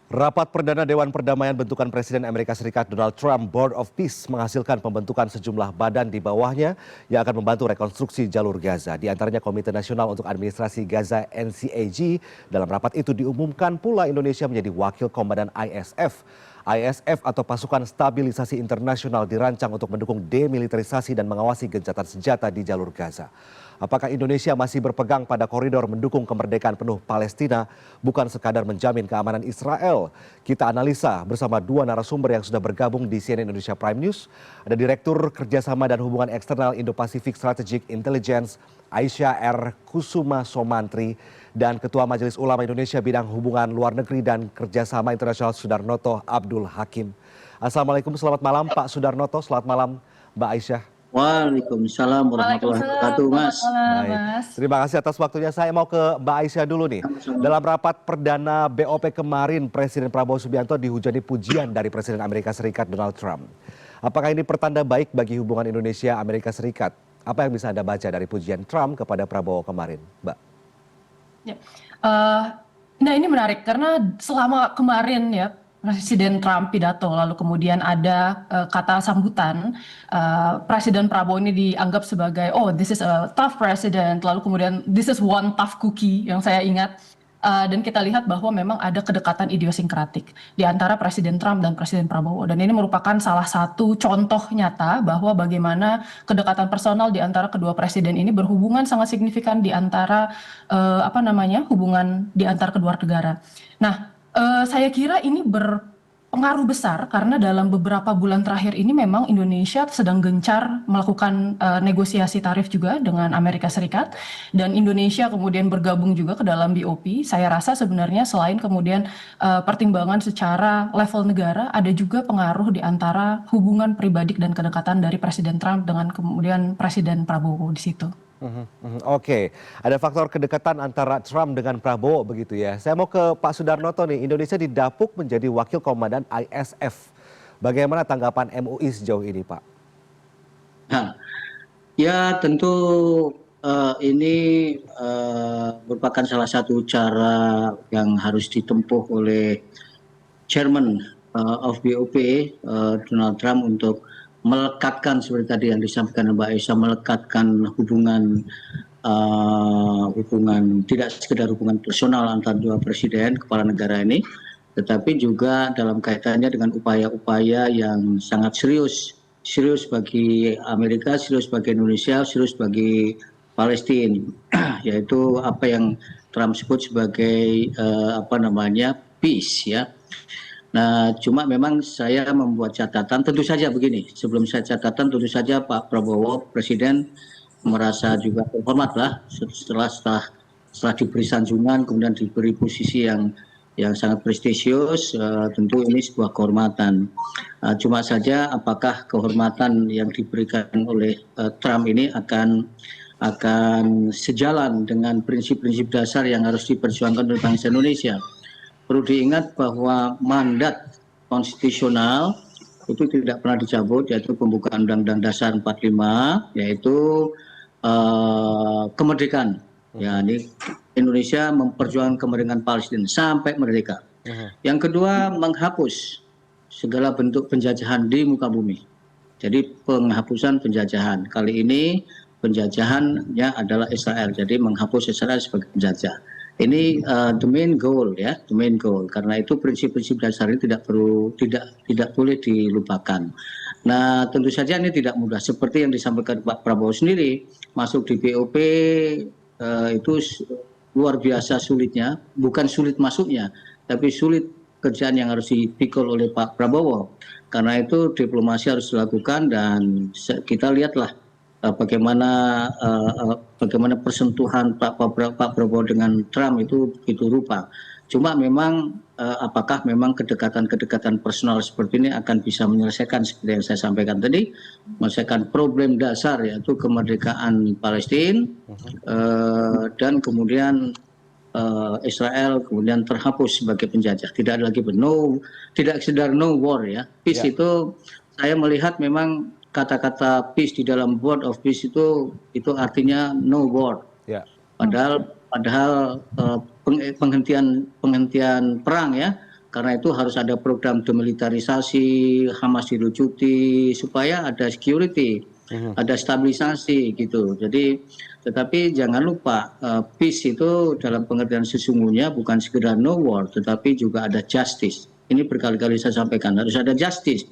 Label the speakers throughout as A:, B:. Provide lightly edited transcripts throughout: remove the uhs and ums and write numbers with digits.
A: Rapat perdana Dewan Perdamaian bentukan Presiden Amerika Serikat Donald Trump Board of Peace menghasilkan pembentukan sejumlah badan di bawahnya yang akan membantu rekonstruksi jalur Gaza. Di antaranya Komite Nasional untuk Administrasi Gaza NCAG. Dalam rapat itu diumumkan pula Indonesia menjadi wakil komandan ISF. ISF atau Pasukan Stabilisasi Internasional dirancang untuk mendukung demilitarisasi dan mengawasi gencatan senjata di jalur Gaza. Apakah Indonesia masih berpegang pada koridor mendukung kemerdekaan penuh Palestina, bukan sekadar menjamin keamanan Israel? Kita analisa bersama dua narasumber yang sudah bergabung di CNN Indonesia Prime News. Ada Direktur Kerjasama dan Hubungan Eksternal Indo-Pacific Strategic Intelligence, Aisyah R. Kusuma Somantri, dan Ketua Majelis Ulama Indonesia Bidang Hubungan Luar Negeri dan Kerjasama Internasional Sudarnoto Abdul Hakim. Assalamualaikum, selamat malam Pak Sudarnoto, selamat malam Mbak Aisyah.
B: Waalaikumsalam warahmatullahi wabarakatuh, Mas.
A: Baik, terima kasih atas waktunya. Saya mau ke Mbak Aisyah dulu nih. Dalam rapat perdana BOP kemarin, Presiden Prabowo Subianto dihujani pujian dari Presiden Amerika Serikat Donald Trump. Apakah ini pertanda baik bagi hubungan Indonesia-Amerika Serikat? Apa yang bisa Anda baca dari pujian Trump kepada Prabowo kemarin, Mbak?
C: Ya. Nah ini menarik karena selama kemarin ya Presiden Trump pidato lalu kemudian ada kata sambutan, Presiden Prabowo ini dianggap sebagai this is a tough president, lalu kemudian this is one tough cookie yang saya ingat. Dan kita lihat bahwa memang ada kedekatan idiosinkratik di antara Presiden Trump dan Presiden Prabowo. Dan ini merupakan salah satu contoh nyata bahwa bagaimana kedekatan personal di antara kedua presiden ini berhubungan sangat signifikan di antara hubungan di antara kedua negara. Nah, saya kira ini berpengaruh besar karena dalam beberapa bulan terakhir ini memang Indonesia sedang gencar melakukan negosiasi tarif juga dengan Amerika Serikat, dan Indonesia kemudian bergabung juga ke dalam BOP. Saya rasa sebenarnya selain kemudian pertimbangan secara level negara, ada juga pengaruh di antara hubungan pribadi dan kedekatan dari Presiden Trump dengan kemudian Presiden Prabowo di situ.
A: Oke, ada faktor kedekatan antara Trump dengan Prabowo begitu ya. Saya mau ke Pak Sudarnoto nih. Indonesia didapuk menjadi wakil komandan ISF. Bagaimana tanggapan MUI sejauh ini, Pak?
B: Nah, ya tentu ini merupakan salah satu cara yang harus ditempuh oleh Chairman of BOP Donald Trump untuk melekatkan seperti tadi yang disampaikan Mbak Aisyah, melekatkan hubungan tidak sekedar hubungan personal antara dua presiden kepala negara ini, tetapi juga dalam kaitannya dengan upaya-upaya yang sangat serius bagi Amerika, serius bagi Indonesia, serius bagi Palestina, yaitu apa yang Trump sebut sebagai peace ya. Nah, cuma memang saya membuat catatan, tentu saja begini, sebelum saya catatan tentu saja Pak Prabowo, Presiden merasa juga terhormat lah setelah diberi sanjungan, kemudian diberi posisi yang sangat prestisius, tentu ini sebuah kehormatan. Cuma saja apakah kehormatan yang diberikan oleh Trump ini akan sejalan dengan prinsip-prinsip dasar yang harus diperjuangkan oleh bangsa Indonesia. Perlu diingat bahwa mandat konstitusional itu tidak pernah dicabut, yaitu pembukaan Undang-Undang Dasar 45, yaitu kemerdekaan. Ya, ini Indonesia memperjuangkan kemerdekaan Palestina sampai merdeka. Yang kedua, menghapus segala bentuk penjajahan di muka bumi. Jadi penghapusan penjajahan. Kali ini penjajahannya adalah Israel. Jadi menghapus Israel sebagai penjajah. Ini the main goal ya, the main goal. Karena itu prinsip-prinsip dasar ini tidak boleh dilupakan. Nah, tentu saja ini tidak mudah. Seperti yang disampaikan Pak Prabowo sendiri, masuk di BOP itu luar biasa sulitnya. Bukan sulit masuknya, tapi sulit kerjaan yang harus dipikul oleh Pak Prabowo. Karena itu diplomasi harus dilakukan, dan kita lihatlah bagaimana persentuhan Pak Prabowo dengan Trump itu rupa. Cuma memang apakah memang kedekatan personal seperti ini akan bisa menyelesaikan seperti yang saya sampaikan tadi, menyelesaikan problem dasar yaitu kemerdekaan Palestina, dan kemudian Israel kemudian terhapus sebagai penjajah. Tidak ada lagi tidak sekedar no war ya. Peace itu saya melihat memang kata-kata peace di dalam Board of Peace itu artinya no war. Padahal penghentian perang ya, Karena itu harus ada program demilitarisasi, Hamas dilucuti, supaya ada security, ada stabilisasi gitu. Jadi, tetapi jangan lupa peace itu dalam pengertian sesungguhnya bukan sekedar no war, tetapi juga ada justice. Ini berkali-kali saya sampaikan, harus ada justice.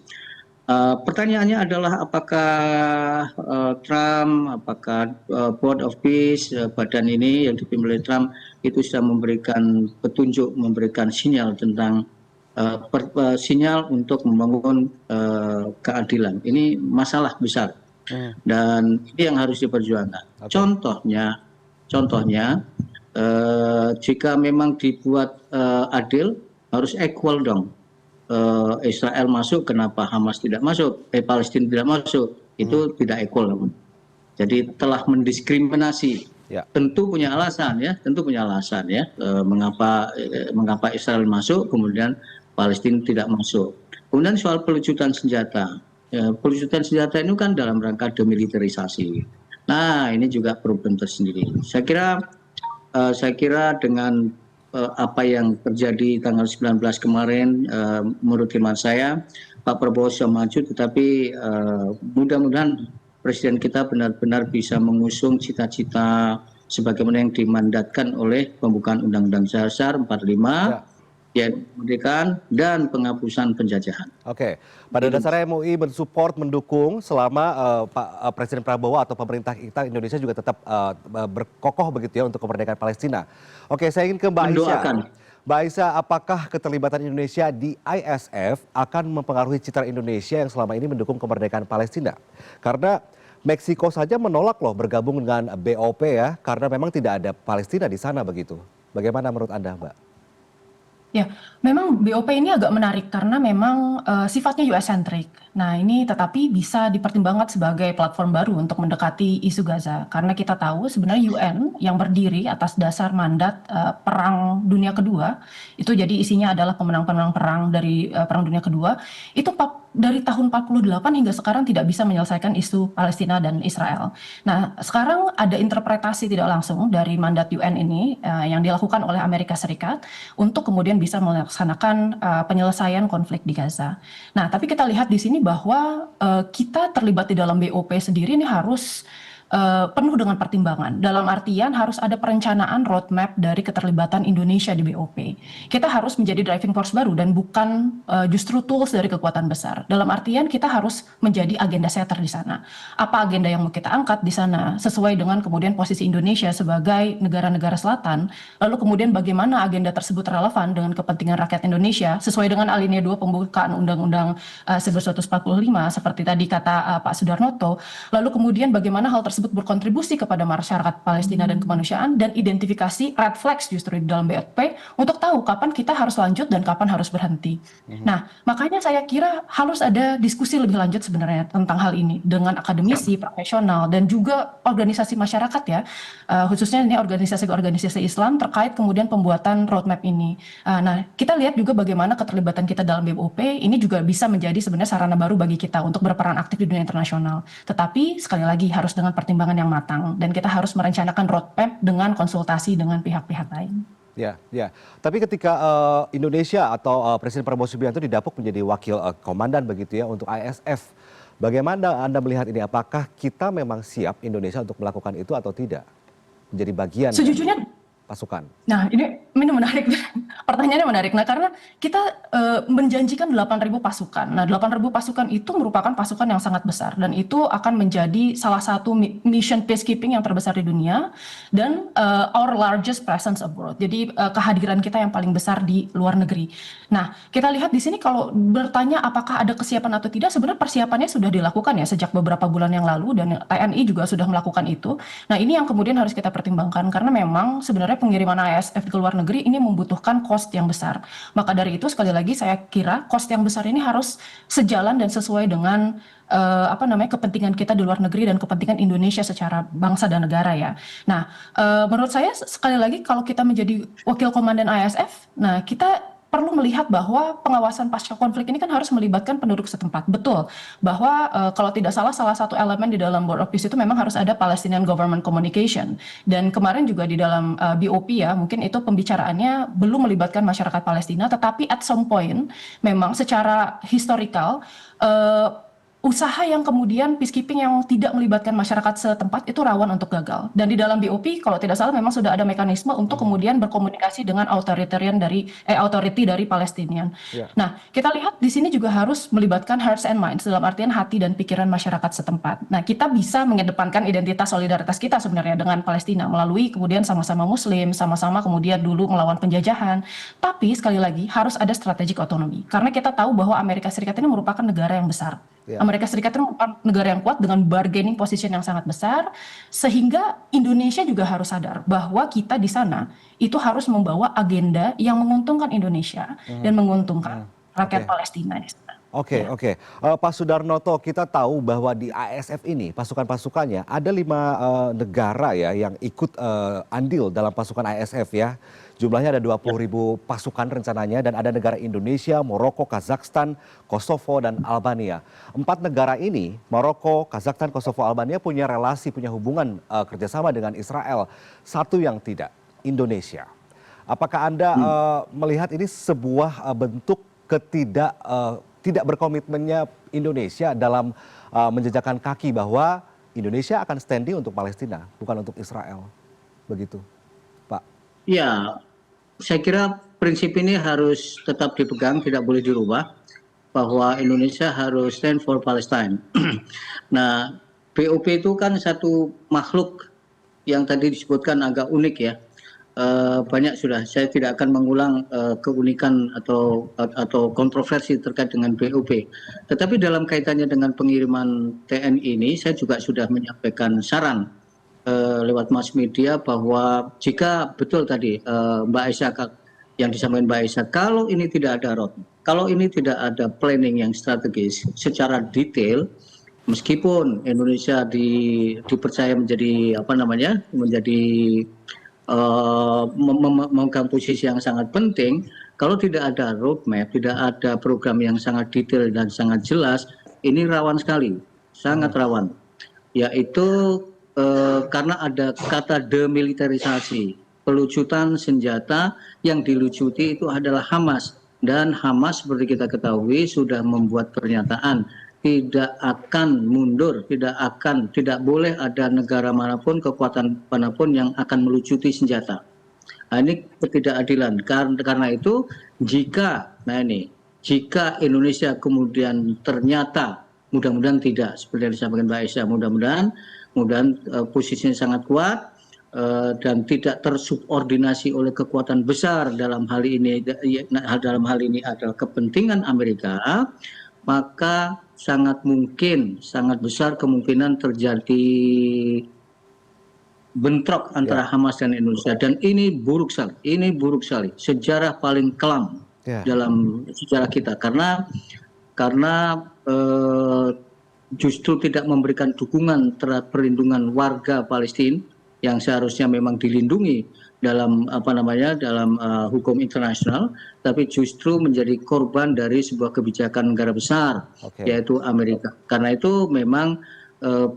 B: Pertanyaannya adalah apakah Trump, apakah Board of Peace, badan ini yang dipimpin oleh Trump itu sudah memberikan petunjuk, memberikan sinyal tentang sinyal untuk membangun keadilan. Ini masalah besar dan ini yang harus diperjuangkan. Contohnya, jika memang dibuat adil, harus equal dong. Israel masuk, kenapa Hamas tidak masuk? Palestina tidak masuk, itu tidak equal. Jadi telah mendiskriminasi.
A: Ya.
B: Tentu punya alasan ya, mengapa Israel masuk, kemudian Palestina tidak masuk. Kemudian soal pelucutan senjata. Pelucutan senjata ini kan dalam rangka demilitarisasi. Nah, ini juga problem tersendiri. Saya kira dengan apa yang terjadi tanggal 19 kemarin, menurut hemat saya, Pak Prabowo sudah maju, tetapi mudah-mudahan Presiden kita benar-benar bisa mengusung cita-cita sebagaimana yang dimandatkan oleh pembukaan Undang-Undang Dasar 45, yaitu kemerdekaan dan penghapusan penjajahan.
A: Oke, pada dasarnya MUI mensupport, mendukung selama Pak Presiden Prabowo atau pemerintah kita Indonesia juga tetap berkokoh begitu ya untuk kemerdekaan Palestina. Oke, saya ingin ke Mbak Aisyah. Mbak Aisyah, apakah keterlibatan Indonesia di ISF akan mempengaruhi citra Indonesia yang selama ini mendukung kemerdekaan Palestina? Karena Meksiko saja menolak loh bergabung dengan BOP ya, karena memang tidak ada Palestina di sana begitu. Bagaimana menurut Anda, Mbak?
C: Ya, memang BOP ini agak menarik karena memang sifatnya US-centric. Nah, ini tetapi bisa dipertimbangkan sebagai platform baru untuk mendekati isu Gaza. Karena kita tahu sebenarnya UN yang berdiri atas dasar mandat Perang Dunia Kedua, itu jadi isinya adalah pemenang-pemenang perang dari Perang Dunia Kedua, itu dari tahun 48 hingga sekarang tidak bisa menyelesaikan isu Palestina dan Israel. Nah, sekarang ada interpretasi tidak langsung dari mandat UN ini yang dilakukan oleh Amerika Serikat untuk kemudian bisa melaksanakan penyelesaian konflik di Gaza. Nah, tapi kita lihat di sini bahwa kita terlibat di dalam BOP sendiri ini harus penuh dengan pertimbangan. Dalam artian harus ada perencanaan roadmap dari keterlibatan Indonesia di BOP. Kita harus menjadi driving force baru dan bukan justru tools dari kekuatan besar. Dalam artian kita harus menjadi agenda setter di sana. Apa agenda yang mau kita angkat di sana sesuai dengan kemudian posisi Indonesia sebagai negara-negara selatan. Lalu kemudian bagaimana agenda tersebut relevan dengan kepentingan rakyat Indonesia sesuai dengan alinea 2 pembukaan Undang-Undang 1945 seperti tadi kata Pak Sudarnoto. Lalu kemudian bagaimana hal tersebut berkontribusi kepada masyarakat Palestina dan kemanusiaan dan identifikasi red flags justru di dalam BOP untuk tahu kapan kita harus lanjut dan kapan harus berhenti. Nah, makanya saya kira harus ada diskusi lebih lanjut sebenarnya tentang hal ini dengan akademisi, profesional dan juga organisasi masyarakat ya, khususnya ini organisasi-organisasi Islam terkait kemudian pembuatan roadmap ini. Nah, kita lihat juga bagaimana keterlibatan kita dalam BOP ini juga bisa menjadi sebenarnya sarana baru bagi kita untuk berperan aktif di dunia internasional. Tetapi sekali lagi harus dengan pertimbangan yang matang dan kita harus merencanakan roadmap dengan konsultasi dengan pihak-pihak lain.
A: Ya. Tapi ketika Indonesia atau Presiden Prabowo Subianto didapuk menjadi wakil komandan begitu ya untuk ISF, bagaimana Anda melihat ini? Apakah kita memang siap Indonesia untuk melakukan itu atau tidak? Menjadi bagian
C: sejujurnya
A: pasukan.
C: Nah, ini menarik. Pertanyaannya menarik. Nah, karena kita menjanjikan 8.000 pasukan. Nah, 8.000 pasukan itu merupakan pasukan yang sangat besar dan itu akan menjadi salah satu mission peacekeeping yang terbesar di dunia dan our largest presence abroad. Jadi kehadiran kita yang paling besar di luar negeri. Nah, kita lihat di sini kalau bertanya apakah ada kesiapan atau tidak, sebenarnya persiapannya sudah dilakukan ya sejak beberapa bulan yang lalu dan TNI juga sudah melakukan itu. Nah, ini yang kemudian harus kita pertimbangkan karena memang sebenarnya pengiriman ISF ke luar negeri ini membutuhkan cost yang besar. Maka dari itu sekali lagi saya kira cost yang besar ini harus sejalan dan sesuai dengan kepentingan kita di luar negeri dan kepentingan Indonesia secara bangsa dan negara ya. Nah, menurut saya sekali lagi kalau kita menjadi wakil komandan ISF, nah kita perlu melihat bahwa pengawasan pasca konflik ini kan harus melibatkan penduduk setempat. Betul, bahwa kalau tidak salah satu elemen di dalam Board of Peace itu memang harus ada Palestinian Government Communication. Dan kemarin juga di dalam BOP ya, mungkin itu pembicaraannya belum melibatkan masyarakat Palestina, tetapi at some point memang secara historical usaha yang kemudian peacekeeping yang tidak melibatkan masyarakat setempat itu rawan untuk gagal. Dan di dalam BOP kalau tidak salah memang sudah ada mekanisme untuk kemudian berkomunikasi dengan authority dari Palestinian. Nah, kita lihat di sini juga harus melibatkan hearts and minds dalam artian hati dan pikiran masyarakat setempat. Nah, kita bisa mengedepankan identitas solidaritas kita sebenarnya dengan Palestina melalui kemudian sama-sama Muslim, sama-sama kemudian dulu melawan penjajahan. Tapi sekali lagi harus ada strategic otonomi. Karena kita tahu bahwa Amerika Serikat ini merupakan negara yang besar. Amerika Serikat itu merupakan negara yang kuat dengan bargaining position yang sangat besar, sehingga Indonesia juga harus sadar bahwa kita di sana itu harus membawa agenda yang menguntungkan Indonesia dan menguntungkan rakyat Palestina di sana.
A: Oke. Pak Sudarnoto, kita tahu bahwa di ASF ini pasukan-pasukannya ada 5 negara ya yang ikut andil dalam pasukan ASF ya. Jumlahnya ada 20.000 pasukan rencananya dan ada negara Indonesia, Maroko, Kazakhstan, Kosovo, dan Albania. 4 negara ini, Maroko, Kazakhstan, Kosovo, Albania punya relasi, punya hubungan kerjasama dengan Israel. Satu yang tidak, Indonesia. Apakah Anda melihat ini sebuah bentuk tidak berkomitmennya Indonesia dalam menjejakkan kaki bahwa Indonesia akan standing untuk Palestina, bukan untuk Israel? Begitu, Pak.
B: Ya, saya kira prinsip ini harus tetap dipegang, tidak boleh dirubah, bahwa Indonesia harus stand for Palestine. Nah, BOP itu kan satu makhluk yang tadi disebutkan agak unik ya. Banyak sudah, saya tidak akan mengulang keunikan atau kontroversi terkait dengan BOP. Tetapi dalam kaitannya dengan pengiriman TNI ini, saya juga sudah menyampaikan saran lewat mass media bahwa jika betul tadi Mbak Aisyah yang disampaikan Mbak Aisyah, kalau ini tidak ada roadmap, kalau ini tidak ada planning yang strategis secara detail, meskipun Indonesia dipercaya menjadi memegang posisi yang sangat penting, kalau tidak ada roadmap, tidak ada program yang sangat detail dan sangat jelas, ini rawan sekali, sangat rawan, yaitu karena ada kata demilitarisasi, pelucutan senjata yang dilucuti itu adalah Hamas, dan Hamas seperti kita ketahui sudah membuat pernyataan tidak akan mundur, tidak boleh ada negara manapun, kekuatan manapun yang akan melucuti senjata. Nah, ini ketidakadilan. Karena itu jika Indonesia kemudian ternyata, mudah-mudahan tidak seperti yang disampaikan Mbak Aisyah, mudah-mudahan posisinya sangat kuat dan tidak tersubordinasi oleh kekuatan besar, dalam hal ini adalah kepentingan Amerika, maka sangat besar kemungkinan terjadi bentrok antara Hamas dan Indonesia, dan ini buruk sekali, sejarah paling kelam dalam sejarah kita, karena justru tidak memberikan dukungan terhadap perlindungan warga Palestina yang seharusnya memang dilindungi dalam hukum internasional, tapi justru menjadi korban dari sebuah kebijakan negara besar, yaitu Amerika. Karena itu memang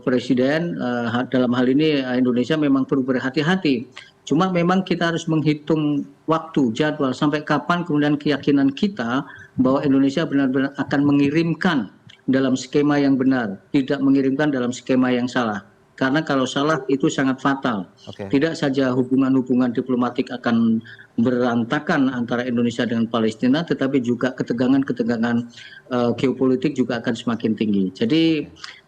B: Presiden dalam hal ini Indonesia memang perlu berhati-hati. Cuma memang kita harus menghitung waktu, jadwal, sampai kapan kemudian keyakinan kita bahwa Indonesia benar-benar akan mengirimkan dalam skema yang benar, tidak mengirimkan dalam skema yang salah. Karena kalau salah itu sangat fatal. Tidak saja hubungan-hubungan diplomatik akan berantakan antara Indonesia dengan Palestina, tetapi juga ketegangan-ketegangan geopolitik juga akan semakin tinggi.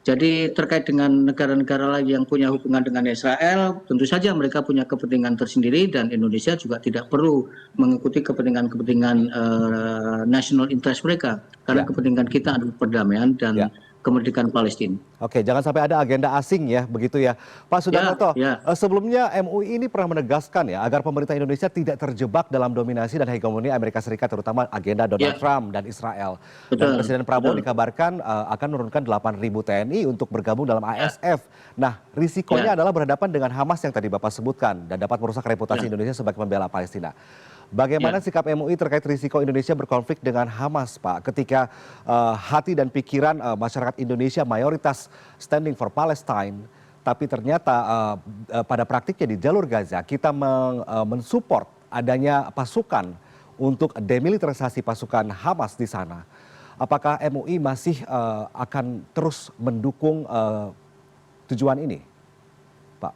B: Jadi terkait dengan negara-negara lain yang punya hubungan dengan Israel, tentu saja mereka punya kepentingan tersendiri, dan Indonesia juga tidak perlu mengikuti kepentingan national interest mereka, karena kepentingan kita adalah perdamaian dan kemerdekaan Palestina.
A: Oke, jangan sampai ada agenda asing ya, begitu ya. Pak Sudarnoto, sebelumnya MUI ini pernah menegaskan ya agar pemerintah Indonesia tidak terjebak dalam dominasi dan hegemoni Amerika Serikat, terutama agenda Donald Trump dan Israel. Dan Presiden Prabowo dikabarkan akan menurunkan 8.000 TNI untuk bergabung dalam ASF. Nah, risikonya adalah berhadapan dengan Hamas yang tadi Bapak sebutkan dan dapat merusak reputasi Indonesia sebagai pembela Palestina. Bagaimana
B: Ya.
A: sikap MUI terkait risiko Indonesia berkonflik dengan Hamas, Pak? Ketika hati dan pikiran masyarakat Indonesia mayoritas standing for Palestine, tapi ternyata pada praktiknya di jalur Gaza kita mensupport adanya pasukan untuk demilitarisasi pasukan Hamas di sana. Apakah MUI masih akan terus mendukung tujuan ini, Pak?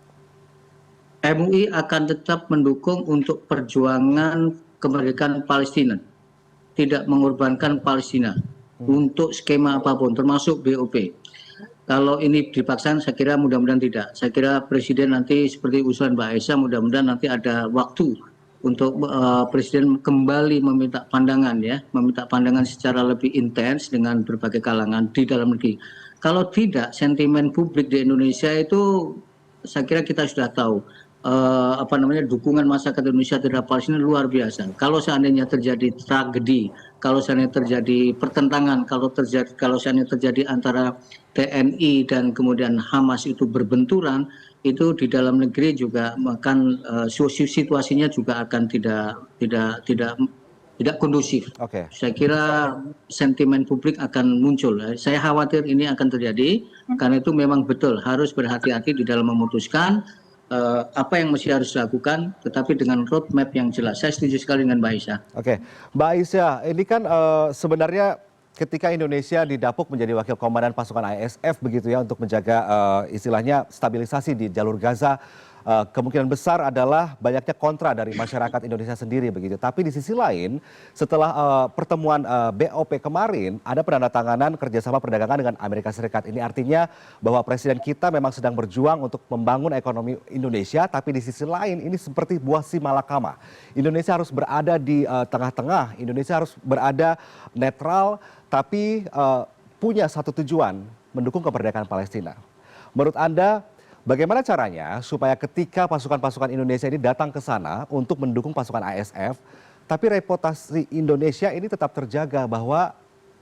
B: MUI akan tetap mendukung untuk perjuangan kemerdekaan Palestina, tidak mengorbankan Palestina untuk skema apapun, termasuk BOP. Kalau ini dipaksakan, saya kira mudah-mudahan tidak. Saya kira Presiden nanti seperti usulan Mbak Aisyah, mudah-mudahan nanti ada waktu untuk Presiden kembali meminta pandangan, ya, meminta pandangan secara lebih intens dengan berbagai kalangan di dalam negeri. Kalau tidak, sentimen publik di Indonesia itu saya kira kita sudah tahu. Dukungan masyarakat Indonesia terhadap Palestina luar biasa. Kalau seandainya terjadi tragedi, kalau seandainya terjadi pertentangan, kalau seandainya terjadi antara TNI dan kemudian Hamas itu berbenturan, itu di dalam negeri juga akan situasinya juga akan tidak kondusif.
A: Oke.
B: Saya kira sentimen publik akan muncul. Saya khawatir ini akan terjadi, karena itu memang betul harus berhati-hati di dalam memutuskan apa yang mesti harus dilakukan, tetapi dengan roadmap yang jelas. Saya setuju sekali dengan Mbak Aisyah.
A: Oke, Mbak Aisyah, ini kan sebenarnya ketika Indonesia didapuk menjadi wakil komandan pasukan ISF begitu ya untuk menjaga istilahnya stabilisasi di jalur Gaza, kemungkinan besar adalah banyaknya kontra dari masyarakat Indonesia sendiri begitu. Tapi di sisi lain, setelah pertemuan BOP kemarin, ada penandatanganan kerjasama perdagangan dengan Amerika Serikat. Ini artinya bahwa presiden kita memang sedang berjuang untuk membangun ekonomi Indonesia, tapi di sisi lain ini seperti buah si malakama. Indonesia harus berada di tengah-tengah, Indonesia harus berada netral, tapi punya satu tujuan, mendukung kemerdekaan Palestina. Menurut Anda, bagaimana caranya supaya ketika pasukan-pasukan Indonesia ini datang ke sana untuk mendukung pasukan ISF, tapi reputasi Indonesia ini tetap terjaga bahwa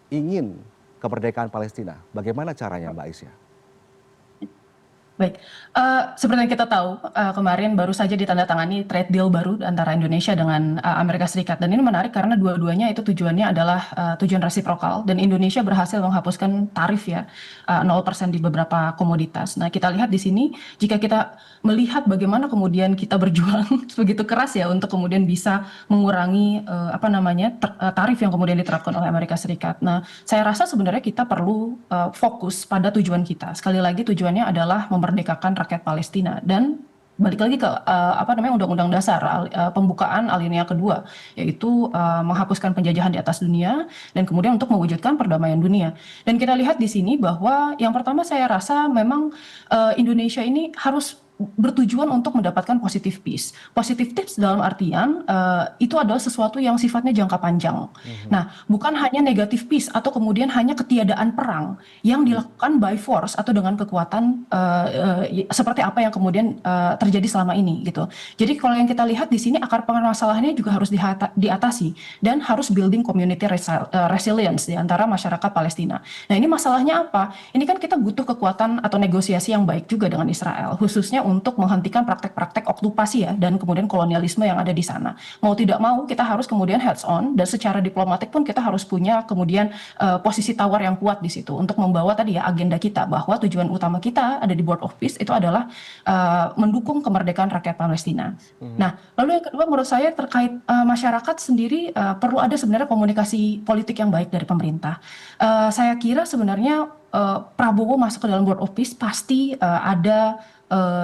A: ingin kemerdekaan Palestina? Bagaimana caranya, Mbak Aisyah?
C: Baik, seperti yang kita tahu, kemarin baru saja ditandatangani trade deal baru antara Indonesia dengan Amerika Serikat. Dan ini menarik karena dua-duanya itu tujuannya adalah tujuan resiprokal, dan Indonesia berhasil menghapuskan tarif ya 0% di beberapa komoditas. Nah, kita lihat di sini, jika kita melihat bagaimana kemudian kita berjuang begitu keras ya untuk kemudian bisa mengurangi tarif yang kemudian diterapkan oleh Amerika Serikat. Nah, saya rasa sebenarnya kita perlu fokus pada tujuan kita. Sekali lagi tujuannya adalah memerdekakan rakyat Palestina, dan balik lagi ke Undang-Undang Dasar pembukaan alinea kedua, yaitu menghapuskan penjajahan di atas dunia dan kemudian untuk mewujudkan perdamaian dunia. Dan kita lihat di sini bahwa yang pertama saya rasa memang Indonesia ini harus bertujuan untuk mendapatkan positive peace. Positive peace dalam artian itu adalah sesuatu yang sifatnya jangka panjang. Nah, bukan hanya negative peace atau kemudian hanya ketiadaan perang yang dilakukan by force atau dengan kekuatan seperti apa yang kemudian terjadi selama ini gitu. Jadi kalau yang kita lihat di sini akar permasalahannya juga harus diatasi dan harus building community resilience di antara masyarakat Palestina. Nah, ini masalahnya apa? Ini kan kita butuh kekuatan atau negosiasi yang baik juga dengan Israel, khususnya untuk menghentikan praktek-praktek okupasi ya dan kemudian kolonialisme yang ada di sana. Mau tidak mau kita harus kemudian hands on, dan secara diplomatik pun kita harus punya kemudian posisi tawar yang kuat di situ untuk membawa tadi ya agenda kita bahwa tujuan utama kita ada di Board of Peace itu adalah mendukung kemerdekaan rakyat Palestina. Nah, lalu yang kedua menurut saya terkait masyarakat sendiri perlu ada sebenarnya komunikasi politik yang baik dari pemerintah. Saya kira sebenarnya Prabowo masuk ke dalam Board of Peace pasti ada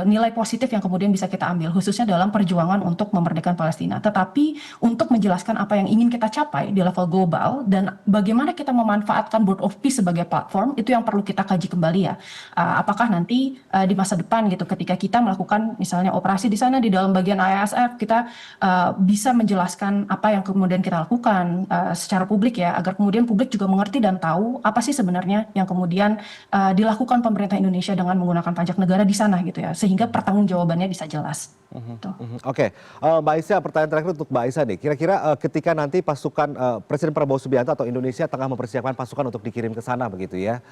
C: nilai positif yang kemudian bisa kita ambil, khususnya dalam perjuangan untuk memerdekakan Palestina. Tetapi untuk menjelaskan apa yang ingin kita capai di level global dan bagaimana kita memanfaatkan Board of Peace sebagai platform, itu yang perlu kita kaji kembali ya. Apakah nanti di masa depan gitu, ketika kita melakukan misalnya operasi di sana di dalam bagian ISF, kita bisa menjelaskan apa yang kemudian kita lakukan secara publik ya, agar kemudian publik juga mengerti dan tahu apa sih sebenarnya yang kemudian dilakukan pemerintah Indonesia dengan menggunakan pajak negara di sana gitu. gitu ya, sehingga pertanggungjawabannya bisa jelas. Tuh.
A: Oke, Mbak Aisyah, pertanyaan terakhir untuk Mbak Aisyah nih. Kira-kira ketika nanti pasukan Presiden Prabowo Subianto atau Indonesia tengah mempersiapkan pasukan untuk dikirim ke sana begitu ya,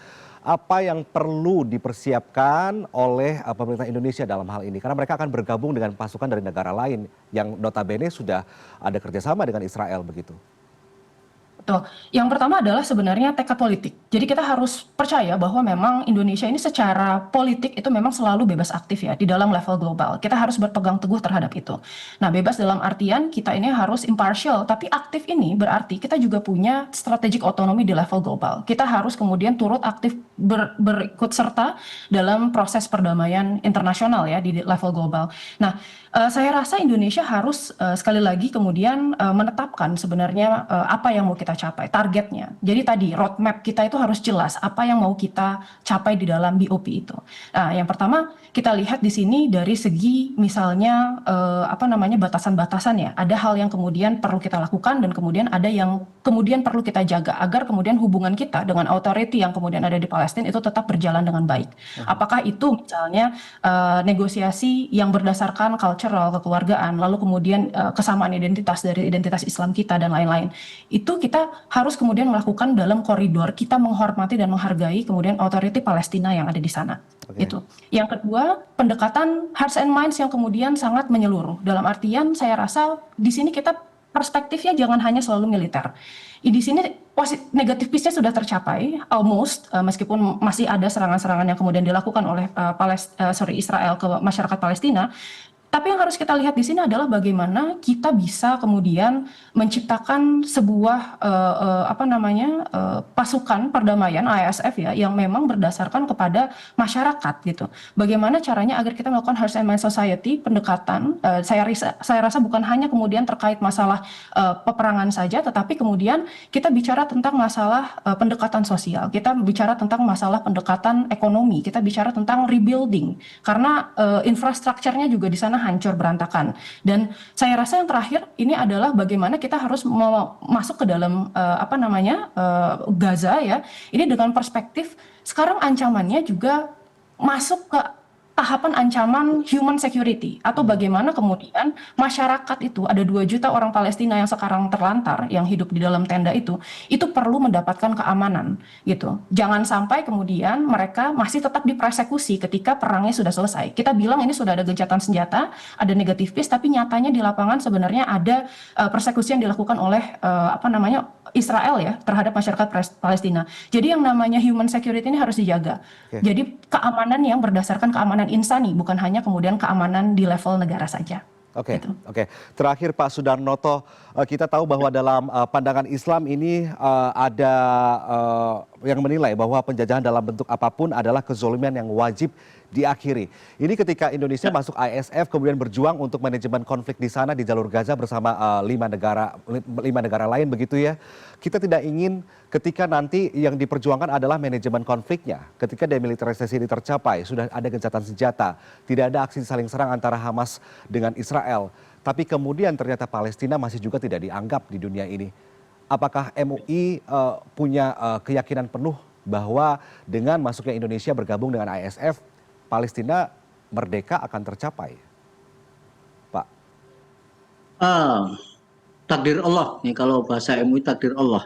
A: apa yang perlu dipersiapkan oleh pemerintah Indonesia dalam hal ini? Karena mereka akan bergabung dengan pasukan dari negara lain yang notabene sudah ada kerjasama dengan Israel begitu.
C: Betul. Yang pertama adalah sebenarnya tekad politik. Jadi kita harus percaya bahwa memang Indonesia ini secara politik itu memang selalu bebas aktif ya di dalam level global. Kita harus berpegang teguh terhadap itu. Nah, bebas dalam artian kita ini harus impartial, tapi aktif ini berarti kita juga punya strategic otonomi di level global. Kita harus kemudian turut aktif berikut serta dalam proses perdamaian internasional ya di level global. Nah, saya rasa Indonesia harus sekali lagi kemudian menetapkan sebenarnya apa yang mau kita capai, targetnya. Jadi tadi roadmap kita itu harus jelas apa yang mau kita capai di dalam BOP itu. Nah, yang pertama kita lihat di sini dari segi misalnya batasan-batasan ya. Ada hal yang kemudian perlu kita lakukan dan kemudian ada yang kemudian perlu kita jaga agar kemudian hubungan kita dengan authority yang kemudian ada di Palestina itu tetap berjalan dengan baik. Apakah itu misalnya negosiasi yang berdasarkan cultural, kekeluargaan, lalu kemudian kesamaan identitas dari identitas Islam kita dan lain-lain. Itu kita harus kemudian melakukan dalam koridor kita menghormati dan menghargai kemudian authority Palestina yang ada di sana. Itu. Yang kedua, pendekatan hearts and minds yang kemudian sangat menyeluruh. Dalam artian saya rasa di sini kita perspektifnya jangan hanya selalu militer. Di sini negatif peace-nya sudah tercapai almost, meskipun masih ada serangan-serangan yang kemudian dilakukan oleh Israel ke masyarakat Palestina. Tapi yang harus kita lihat di sini adalah bagaimana kita bisa kemudian menciptakan sebuah pasukan perdamaian ASF ya yang memang berdasarkan kepada masyarakat gitu. Bagaimana caranya agar kita melakukan hearts and mind society pendekatan. Saya rasa bukan hanya kemudian terkait masalah peperangan saja, tetapi kemudian kita bicara tentang masalah pendekatan sosial. Kita bicara tentang masalah pendekatan ekonomi. Kita bicara tentang rebuilding karena infrastrukturnya juga di sana hancur berantakan. Dan saya rasa yang terakhir ini adalah bagaimana kita harus masuk ke dalam Gaza ya. Ini dengan perspektif sekarang ancamannya juga masuk ke tahapan ancaman human security atau bagaimana kemudian masyarakat itu ada 2 juta orang Palestina yang sekarang terlantar yang hidup di dalam tenda itu perlu mendapatkan keamanan gitu. Jangan sampai kemudian mereka masih tetap dipersekusi ketika perangnya sudah selesai. Kita bilang ini sudah ada gencatan senjata, ada negatif peace, tapi nyatanya di lapangan sebenarnya ada persekusi yang dilakukan oleh Israel ya terhadap masyarakat Palestina. Jadi yang namanya human security ini harus dijaga. Jadi keamanan yang berdasarkan keamanan insani, bukan hanya kemudian keamanan di level negara saja.
A: Oke. Terakhir Pak Sudarnoto, kita tahu bahwa dalam pandangan Islam ini ada yang menilai bahwa penjajahan dalam bentuk apapun adalah kezoliman yang wajib diakhiri. Ini ketika Indonesia masuk ISF kemudian berjuang untuk manajemen konflik di sana di jalur Gaza bersama 5 negara lain begitu ya. Kita tidak ingin ketika nanti yang diperjuangkan adalah manajemen konfliknya. Ketika demilitarisasi ini tercapai, sudah ada gencatan senjata, tidak ada aksi saling serang antara Hamas dengan Israel. Tapi kemudian ternyata Palestina masih juga tidak dianggap di dunia ini. Apakah MUI punya keyakinan penuh bahwa dengan masuknya Indonesia bergabung dengan ISF, Palestina merdeka akan tercapai, Pak?
B: Takdir Allah, nih kalau bahasa MUI takdir Allah.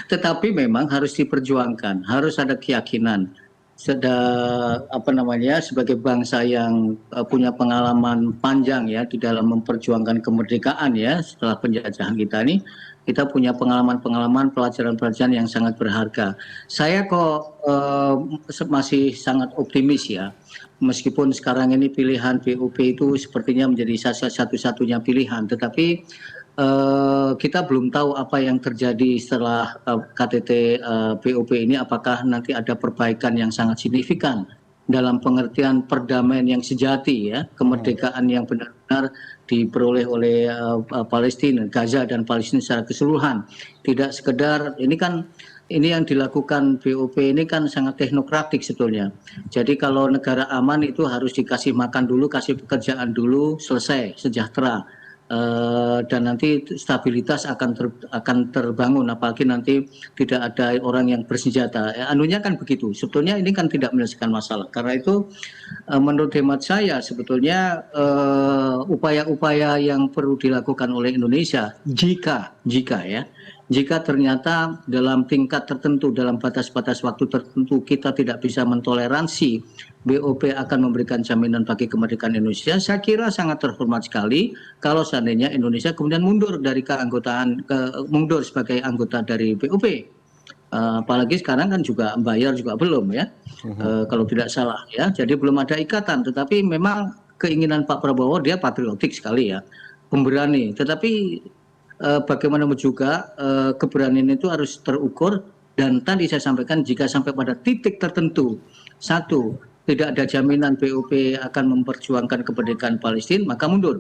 B: Tetapi memang harus diperjuangkan, harus ada keyakinan. Sebagai bangsa yang punya pengalaman panjang ya di dalam memperjuangkan kemerdekaan ya setelah penjajahan kita nih, kita punya pengalaman-pengalaman, pelajaran-pelajaran yang sangat berharga. Saya kok masih sangat optimis ya, meskipun sekarang ini pilihan BOP itu sepertinya menjadi satu-satunya pilihan, tetapi kita belum tahu apa yang terjadi setelah KTT BOP ini, apakah nanti ada perbaikan yang sangat signifikan dalam pengertian perdamaian yang sejati ya, kemerdekaan yang benar-benar diperoleh oleh Palestina, Gaza dan Palestina secara keseluruhan. Tidak sekedar ini yang dilakukan BOP ini kan sangat teknokratik sebetulnya. Jadi kalau negara aman itu harus dikasih makan dulu, kasih pekerjaan dulu, selesai, sejahtera. dan nanti stabilitas akan terbangun, apalagi nanti tidak ada orang yang bersenjata. Anunya kan begitu. Sebetulnya ini kan tidak menyelesaikan masalah. Karena itu menurut hemat saya sebetulnya upaya-upaya yang perlu dilakukan oleh Indonesia jika ternyata dalam tingkat tertentu, dalam batas-batas waktu tertentu kita tidak bisa mentoleransi BOP akan memberikan jaminan bagi kemerdekaan Indonesia, saya kira sangat terhormat sekali kalau seandainya Indonesia kemudian mundur dari mundur sebagai anggota dari BOP. Apalagi sekarang kan juga bayar juga belum ya, kalau tidak salah ya. Jadi belum ada ikatan, tetapi memang keinginan Pak Prabowo, dia patriotik sekali ya, pemberani. Tetapi bagaimanapun juga keberanian itu harus terukur, dan tadi saya sampaikan jika sampai pada titik tertentu, satu, tidak ada jaminan BOP akan memperjuangkan kemerdekaan Palestina, maka mundur.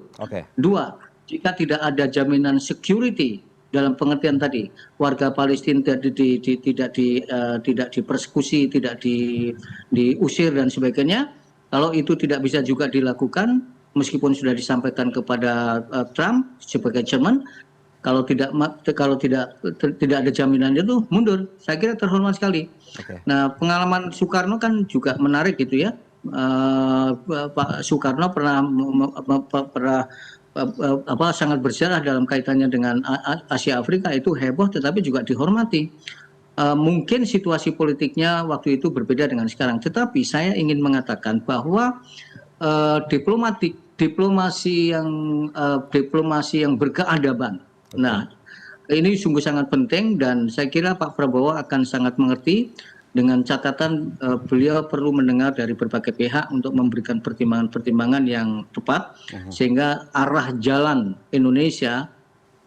B: Dua, jika tidak ada jaminan security dalam pengertian tadi, warga Palestina tidak dipersekusi, tidak diusir dan sebagainya, kalau itu tidak bisa juga dilakukan, meskipun sudah disampaikan kepada Trump sebagai chairman, kalau tidak ada jaminan itu mundur. Saya kira terhormat sekali. Nah, pengalaman Soekarno kan juga menarik gitu ya. Pak Soekarno pernah sangat bersejarah dalam kaitannya dengan Asia Afrika, itu heboh tetapi juga dihormati. Mungkin situasi politiknya waktu itu berbeda dengan sekarang, tetapi saya ingin mengatakan bahwa diplomasi yang berkeadaban. Nah, ini sungguh sangat penting, dan saya kira Pak Prabowo akan sangat mengerti, dengan catatan beliau perlu mendengar dari berbagai pihak untuk memberikan pertimbangan-pertimbangan yang tepat, sehingga arah jalan Indonesia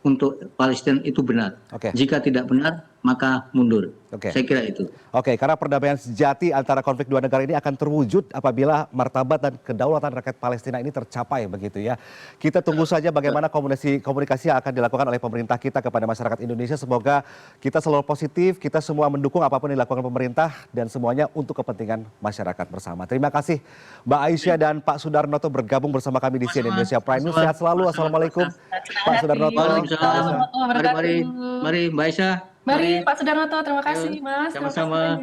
B: untuk Palestina itu benar. Jika tidak benar, maka mundur. Saya kira itu.
A: Karena perdamaian sejati antara konflik dua negara ini akan terwujud apabila martabat dan kedaulatan rakyat Palestina ini tercapai, begitu ya. Kita tunggu saja bagaimana komunikasi yang akan dilakukan oleh pemerintah kita kepada masyarakat Indonesia. Semoga kita selalu positif, kita semua mendukung apapun yang dilakukan pemerintah, dan semuanya untuk kepentingan masyarakat bersama. Terima kasih Mbak Aisyah dan Pak Sudarnoto bergabung bersama kami di CNN Indonesia Prime News. Sehat selalu. Assalamualaikum Pak Sudarnoto.
B: Mari Mbak Aisyah.
C: Mari Pak Sudarnoto, terima kasih Mas.
B: Sama-sama.